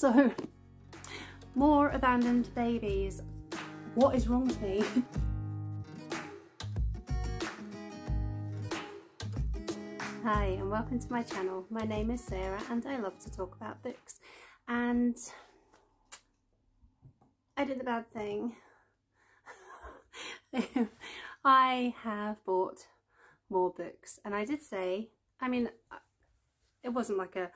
So, more abandoned babies. What is wrong with me? Hi and welcome to my channel. My name is Sarah and I love to talk about books. And I did the bad thing. I have bought more books, and I did say, I mean, it wasn't like a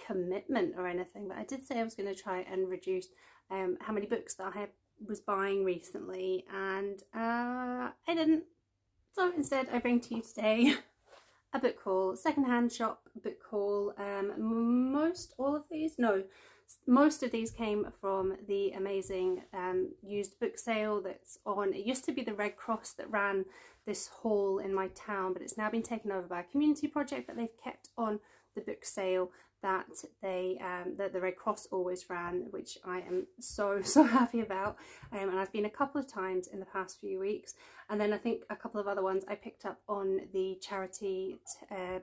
commitment or anything, but I did say I was going to try and reduce how many books that I was buying recently, and I didn't. So instead I bring to you today a book haul, secondhand shop book haul. Most of these came from the amazing used book sale that's on. It used to be the Red Cross that ran this haul in my town, but it's now been taken over by a community project, but they've kept on the book sale that that the Red Cross always ran, which I am so happy about. And I've been a couple of times in the past few weeks, and then I think a couple of other ones I picked up on the charity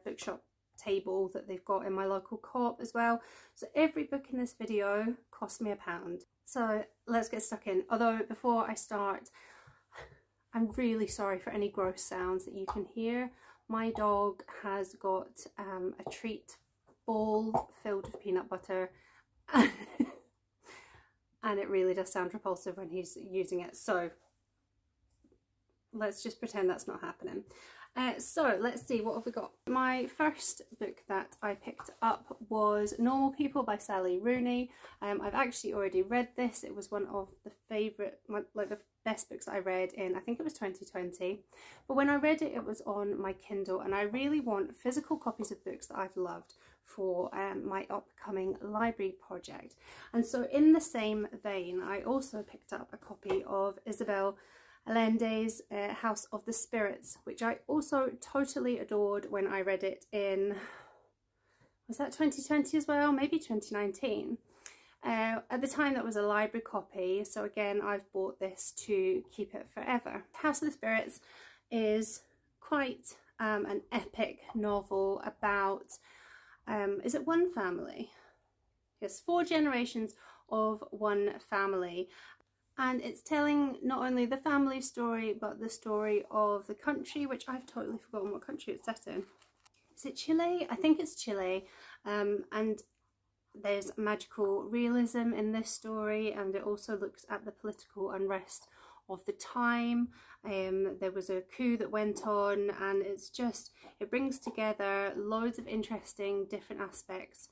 bookshop table that they've got in my local co-op as well. So every book in this video cost me £1. So let's get stuck in. Although before I start, I'm really sorry for any gross sounds that you can hear. My dog has got a treat bowl filled with peanut butter and it really does sound repulsive when he's using it, so let's just pretend that's not happening. So let's see, what have we got? My first book that I picked up was Normal People by Sally Rooney. I've actually already read this. It was one of the the best books that I read in, I think it was 2020. But when I read it, it was on my Kindle, and I really want physical copies of books that I've loved for my upcoming library project. And so in the same vein, I also picked up a copy of Isabelle Allende's House of the Spirits, which I also totally adored when I read it in, was that 2020 as well? Maybe 2019. At the time that was a library copy, so again I've bought this to keep it forever. House of the Spirits is quite an epic novel about, is it one family? Yes, 4 generations of one family. And it's telling not only the family story, but the story of the country, which I've totally forgotten what country it's set in. Is it Chile? I think it's Chile. And there's magical realism in this story, and it also looks at the political unrest of the time. There was a coup that went on, and it brings together loads of interesting different aspects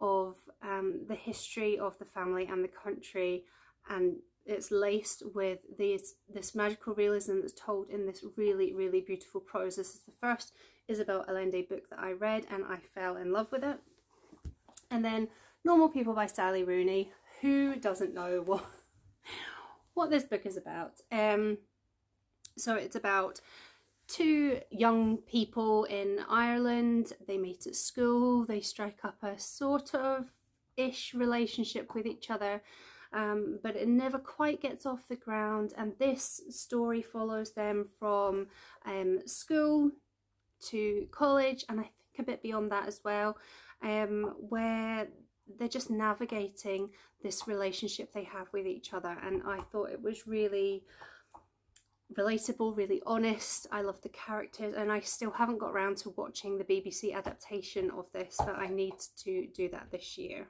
of the history of the family and the country, and it's laced with this magical realism that's told in this really beautiful prose. This is the first Isabelle Allende book that I read, and I fell in love with it. And then Normal People by Sally Rooney. Who doesn't know what this book is about? So it's about 2 young people in Ireland. They meet at school. They strike up a sort of ish relationship with each other. But it never quite gets off the ground, and this story follows them from school to college, and I think a bit beyond that as well, where they're just navigating this relationship they have with each other. And I thought it was really relatable, really honest. I love the characters, and I still haven't got around to watching the BBC adaptation of this, but I need to do that this year.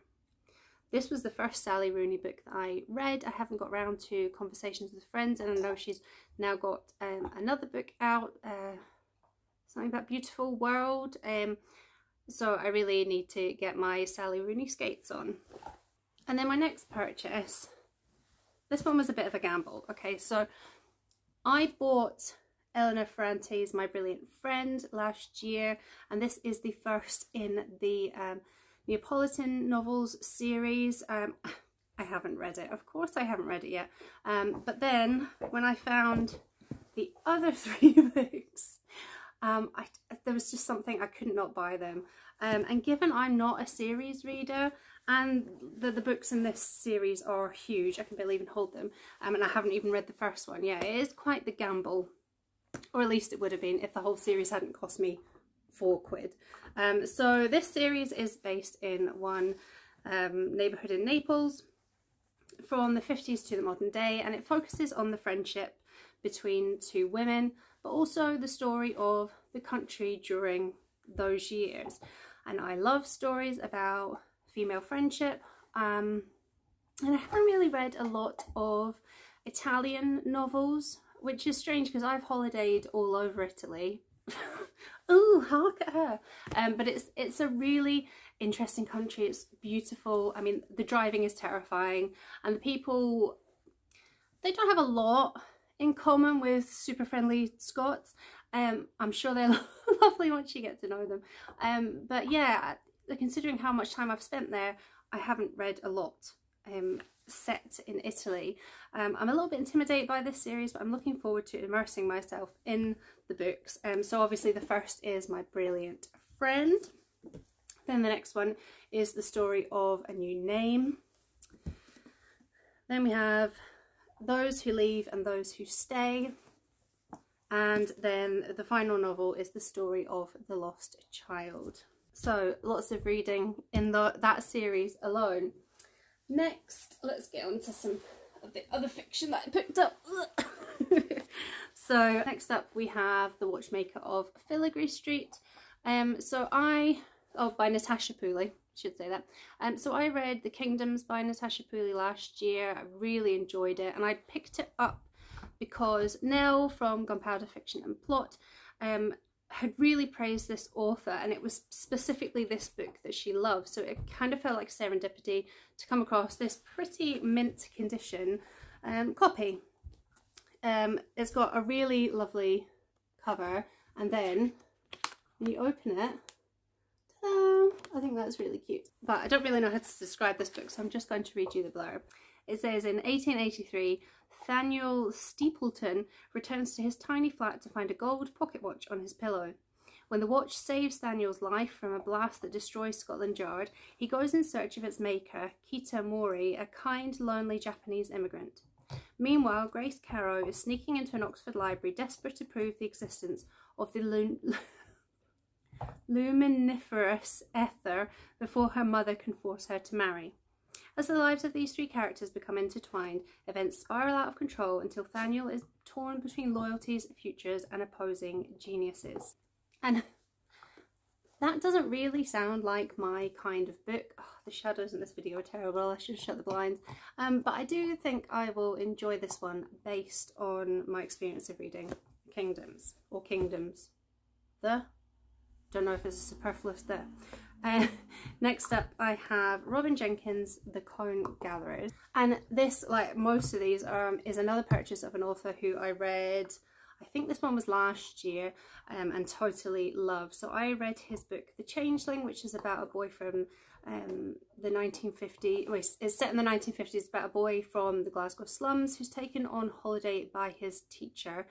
This was the first Sally Rooney book that I read. I haven't got around to Conversations with Friends, and I know she's now got another book out, something about Beautiful World. So I really need to get my Sally Rooney skates on. And then my next purchase, this one was a bit of a gamble. Okay, so I bought Elena Ferrante's My Brilliant Friend last year, and this is the first in the Neapolitan novels series. I haven't read it, of course I haven't read it yet, but then when I found the other 3 books, there was just something I could not buy them, and given I'm not a series reader, and the books in this series are huge, I can barely even hold them, and I haven't even read the first one. Yeah, it is quite the gamble, or at least it would have been if the whole series hadn't cost me £4. So this series is based in one neighbourhood in Naples from the 50s to the modern day, and it focuses on the friendship between two women, but also the story of the country during those years. And I love stories about female friendship, and I haven't really read a lot of Italian novels, which is strange because I've holidayed all over Italy. Ooh, hark at her. But it's a really interesting country. It's beautiful. I mean, the driving is terrifying, and the people, they don't have a lot in common with super friendly Scots. I'm sure they're lovely once you get to know them. But yeah, considering how much time I've spent there, I haven't read a lot set in Italy. I'm a little bit intimidated by this series, but I'm looking forward to immersing myself in the books. So obviously the first is My Brilliant Friend. Then the next one is The Story of a New Name. Then we have Those Who Leave and Those Who Stay. And then the final novel is The Story of the Lost Child. So lots of reading in that series alone. Next, let's get on to some of the other fiction that I picked up. So next up we have The Watchmaker of Filigree Street. By Natasha Pulley, should say that. So I read The Kingdoms by Natasha Pulley last year. I really enjoyed it, and I picked it up because Nell from Gunpowder Fiction and Plot had really praised this author, and it was specifically this book that she loved, so it kind of felt like serendipity to come across this pretty mint condition copy. It's got a really lovely cover, and then when you open it, ta-da! I think that's really cute. But I don't really know how to describe this book, so I'm just going to read you the blurb. It says, in 1883, Nathaniel Steepleton returns to his tiny flat to find a gold pocket watch on his pillow. When the watch saves Nathaniel's life from a blast that destroys Scotland Yard, he goes in search of its maker, Kita Mori, a kind, lonely Japanese immigrant. Meanwhile, Grace Caro is sneaking into an Oxford library, desperate to prove the existence of the luminiferous ether before her mother can force her to marry. As the lives of these three characters become intertwined, events spiral out of control until Nathaniel is torn between loyalties, futures, and opposing geniuses. And that doesn't really sound like my kind of book. Oh, the shadows in this video are terrible. I should have shut the blinds. But I do think I will enjoy this one based on my experience of reading Kingdoms, or Kingdoms. Don't know if it's a superfluous there. Next up I have Robin Jenkins' The Cone Gatherers, and this, like most of these, is another purchase of an author who I read, I think this one was last year, and totally loved. So I read his book The Changeling, which is about a boy from the 1950s, well, it's set in the 1950s, about a boy from the Glasgow slums who's taken on holiday by his teacher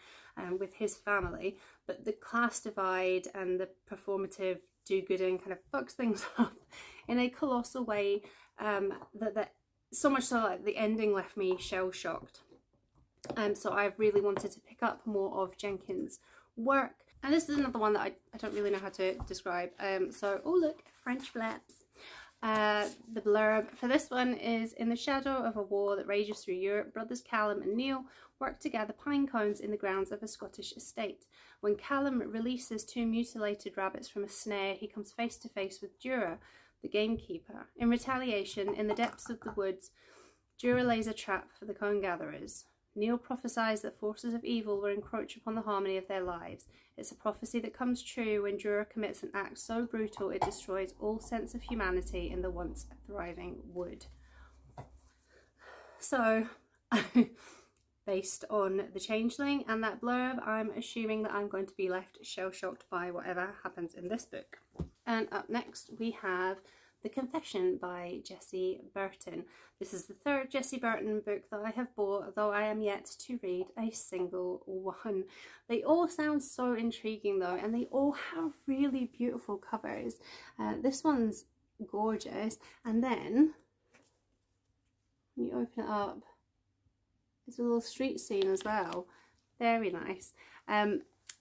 with his family, but the class divide and the performative do-gooding kind of fucks things up in a colossal way, that so much so like the ending left me shell-shocked. So I really wanted to pick up more of Jenkins' work, and this is another one that I don't really know how to describe. So, oh look, French flaps. The blurb for this one is, in the shadow of a war that rages through Europe, brothers Callum and Neil work to gather pine cones in the grounds of a Scottish estate. When Callum releases two mutilated rabbits from a snare, he comes face to face with Dura, the gamekeeper. In retaliation, in the depths of the woods, Dura lays a trap for the cone gatherers. Neil prophesies that forces of evil will encroach upon the harmony of their lives. It's a prophecy that comes true when Dura commits an act so brutal it destroys all sense of humanity in the once thriving wood. So, based on The Changeling and that blurb, I'm assuming that I'm going to be left shell-shocked by whatever happens in this book. And up next we have The Confession by Jessie Burton. This is the third Jessie Burton book that I have bought, though I am yet to read a single one. They all sound so intriguing though, and they all have really beautiful covers. This one's gorgeous, and then when you open it up, it's a little street scene as well. Very nice.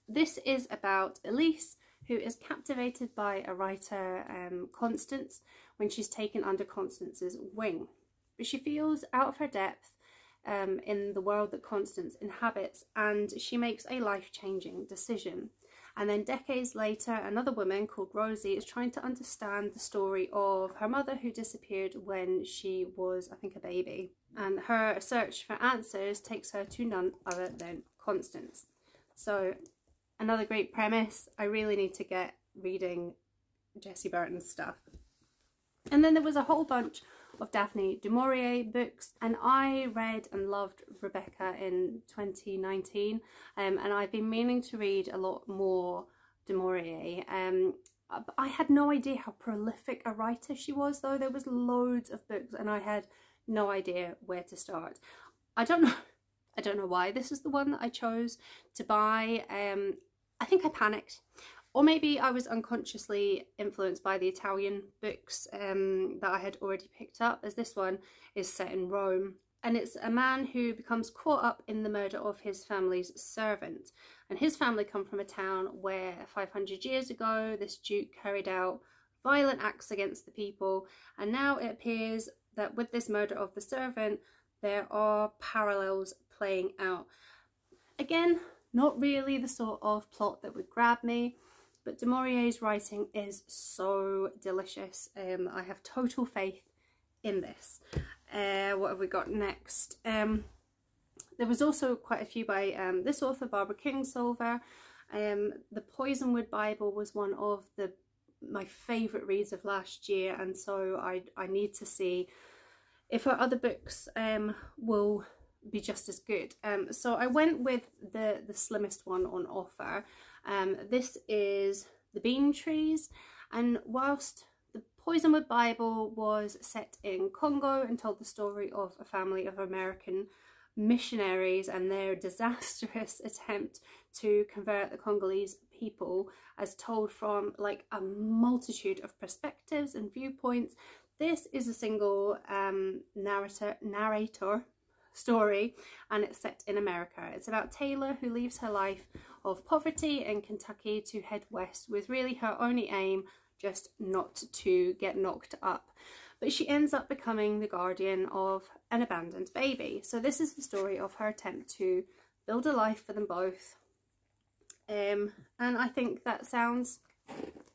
This is about Elise, who is captivated by a writer, Constance, when she's taken under Constance's wing. But she feels out of her depth in the world that Constance inhabits, and she makes a life-changing decision. And then decades later, another woman called Rosie is trying to understand the story of her mother who disappeared when she was, I think, a baby. And her search for answers takes her to none other than Constance. So, another great premise. I really need to get reading Jessie Burton's stuff. And then there was a whole bunch of Daphne du Maurier books, and I read and loved Rebecca in 2019, and I've been meaning to read a lot more du Maurier. I had no idea how prolific a writer she was, though. There was loads of books and I had no idea where to start. I don't know why this is the one that I chose to buy. I think I panicked. Or maybe I was unconsciously influenced by the Italian books that I had already picked up, as this one is set in Rome. And it's a man who becomes caught up in the murder of his family's servant. And his family come from a town where 500 years ago this duke carried out violent acts against the people. And now it appears that with this murder of the servant, there are parallels playing out. Again, not really the sort of plot that would grab me. But du Maurier's writing is so delicious. I have total faith in this. What have we got next? There was also quite a few by this author, Barbara Kingsolver. The Poisonwood Bible was one of my favourite reads of last year, and so I need to see if her other books will be just as good. So I went with the slimmest one on offer. This is The Bean Trees, and whilst the Poisonwood Bible was set in Congo and told the story of a family of American missionaries and their disastrous attempt to convert the Congolese people, as told from like a multitude of perspectives and viewpoints, this is a single narrator story, and it's set in America. It's about Taylor, who leaves her life of poverty in Kentucky to head west with really her only aim just not to get knocked up. But she ends up becoming the guardian of an abandoned baby. So this is the story of her attempt to build a life for them both. And I think that sounds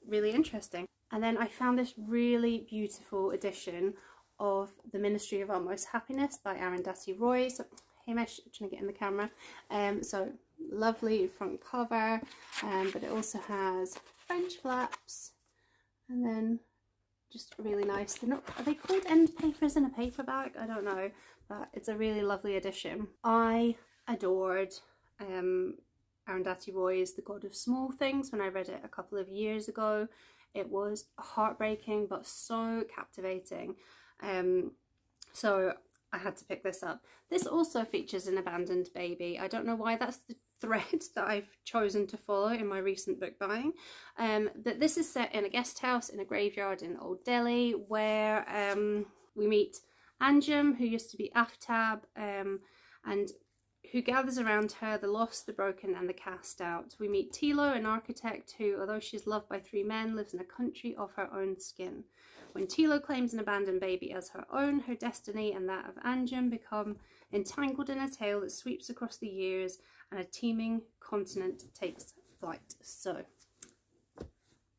really interesting. And then I found this really beautiful edition of The Ministry of Utmost Happiness by Arundhati Roy. So, Hamish, trying to get in the camera. So lovely front cover, but it also has French flaps, and then just really nice. They're not, are they called end papers in a paperback? I don't know, but it's a really lovely edition. I adored Arundhati Roy's The God of Small Things when I read it a couple of years ago. It was heartbreaking but so captivating. So I had to pick this up. This also features an abandoned baby. I don't know why that's the thread that I've chosen to follow in my recent book buying. But this is set in a guest house in a graveyard in Old Delhi, where we meet Anjum, who used to be Aftab, and who gathers around her the lost, the broken and the cast out. We meet Tilo, an architect who, although she's loved by 3 men, lives in a country of her own skin. When Tilo claims an abandoned baby as her own, her destiny and that of Anjum become entangled in a tale that sweeps across the years, and a teeming continent takes flight. So,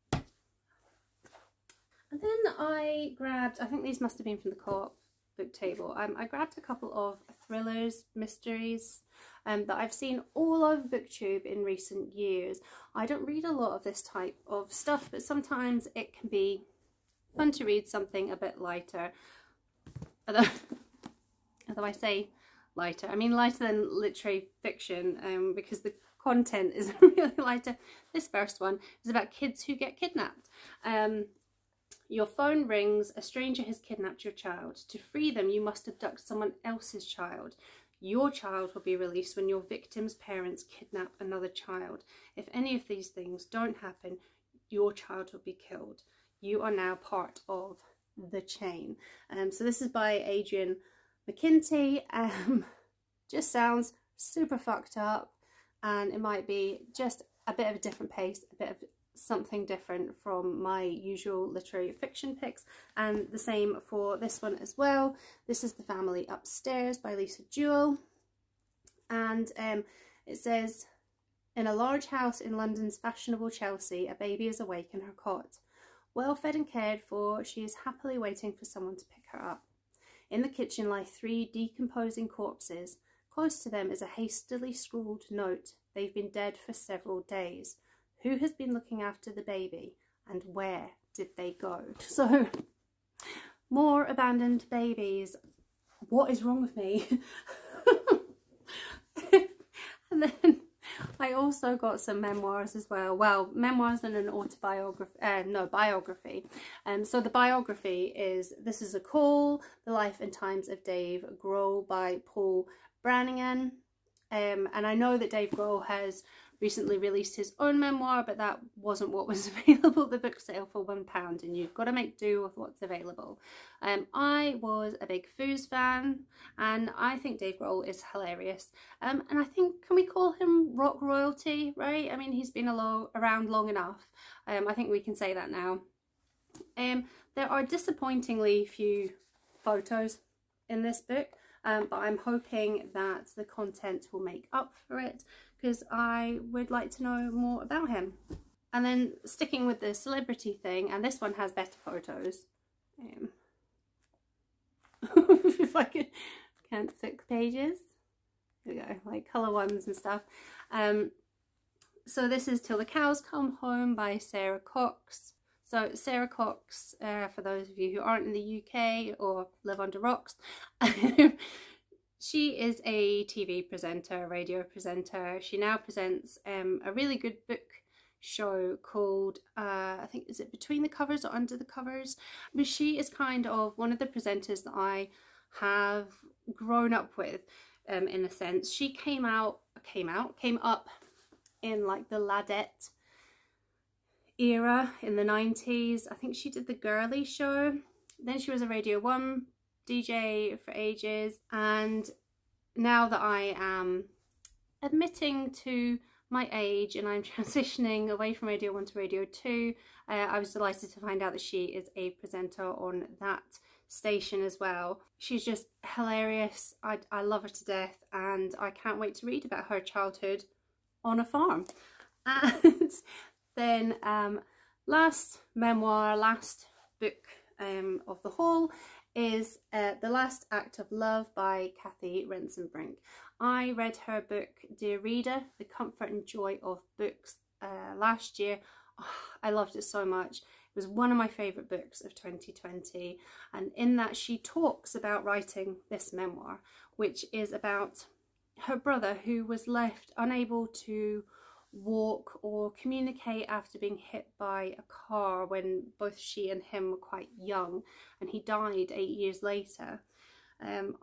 and then I grabbed, I think these must have been from the Co-op book table. I grabbed a couple of thrillers, mysteries that I've seen all over BookTube in recent years. I don't read a lot of this type of stuff, but sometimes it can be fun to read something a bit lighter. Although I say lighter, I mean lighter than literary fiction, because the content is really lighter. This first one is about kids who get kidnapped. Your phone rings, a stranger has kidnapped your child. To free them, you must abduct someone else's child. Your child will be released when your victim's parents kidnap another child. If any of these things don't happen, your child will be killed. You are now part of the chain. So this is by Adrian McKinty. Just sounds super fucked up, and it might be just a bit of a different pace, a bit of something different from my usual literary fiction picks, and the same for this one as well. This is The Family Upstairs by Lisa Jewell, and it says, in a large house in London's fashionable Chelsea, a baby is awake in her cot. Well fed and cared for, she is happily waiting for someone to pick her up. In the kitchen lie 3 decomposing corpses. Close to them is a hastily scrawled note. They've been dead for several days. Who has been looking after the baby, and where did they go? So, more abandoned babies. What is wrong with me? And then I also got some memoirs as well. Well, memoirs and an autobiography, biography. So the biography is This Is a Call, The Life and Times of Dave Grohl by Paul Brannigan. And I know that Dave Grohl has recently released his own memoir, but that wasn't what was available at the book sale for £1, and you've got to make do with what's available. I was a big Foos fan, and I think Dave Grohl is hilarious. And I think, can we call him rock royalty, right? I mean, he's been around long enough. I think we can say that now. There are disappointingly few photos in this book, but I'm hoping that the content will make up for it, because I would like to know more about him. And then sticking with the celebrity thing, and this one has better photos. If I can't flick pages. There we go, like colour ones and stuff. So this is Till the Cows Come Home by Sara Cox. So Sara Cox, for those of you who aren't in the UK or live under rocks, she is a TV presenter, radio presenter. She now presents a really good book show called, I think, is it Between the Covers or Under the Covers? But she is kind of one of the presenters that I have grown up with, in a sense. She came up in like the Ladette era in the 90s. I think she did the Girly Show. Then she was a Radio 1 DJ for ages, and now that I am admitting to my age and I'm transitioning away from Radio 1 to Radio 2, I was delighted to find out that she is a presenter on that station as well. She's just hilarious. I love her to death, and I can't wait to read about her childhood on a farm. And then last book of the haul is The Last Act of Love by Cathy Rentzenbrink. I read her book Dear Reader, The Comfort and Joy of Books last year. Oh, I loved it so much. It was one of my favourite books of 2020, and in that she talks about writing this memoir, which is about her brother who was left unable to walk or communicate after being hit by a car when both she and him were quite young, and he died 8 years later.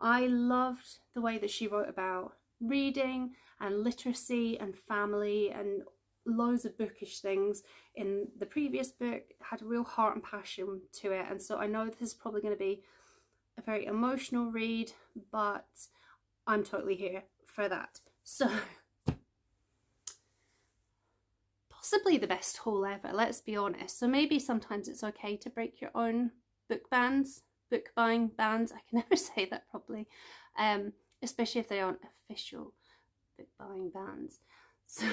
I loved the way that she wrote about reading and literacy and family and loads of bookish things in the previous book. It had a real heart and passion to it, and so I know this is probably going to be a very emotional read, but I'm totally here for that. So possibly the best haul ever, let's be honest. So maybe sometimes it's okay to break your own book buying bans. I can never say that properly, especially if they aren't official book buying bans. So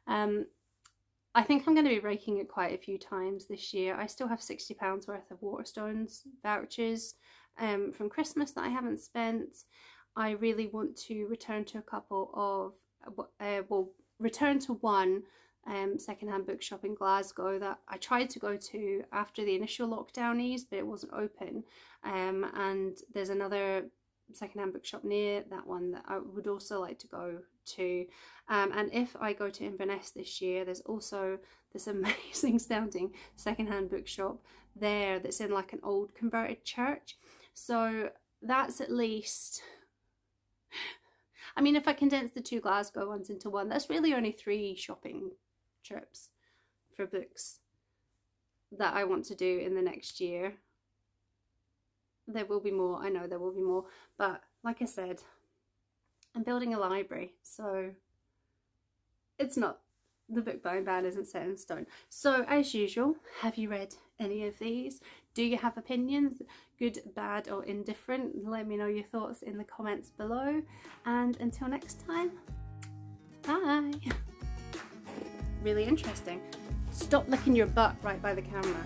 I think I'm going to be breaking it quite a few times this year. I still have £60 worth of Waterstones vouchers from Christmas that I haven't spent. I really want to return to a couple of, return to one secondhand bookshop in Glasgow that I tried to go to after the initial lockdown eased, but it wasn't open. And there's another secondhand bookshop near that one that I would also like to go to. And if I go to Inverness this year, there's also this amazing sounding secondhand bookshop there that's in like an old converted church. So that's at least, I mean, if I condense the two Glasgow ones into one, that's really only 3 shopping trips for books that I want to do in the next year. There will be more, I know there will be more, but like I said, I'm building a library, so it's not the book buying ban isn't set in stone. So as usual, have you read any of these? Do you have opinions, good, bad or indifferent? Let me know your thoughts in the comments below, and until next time, bye. Really interesting. Stop licking your butt right by the camera.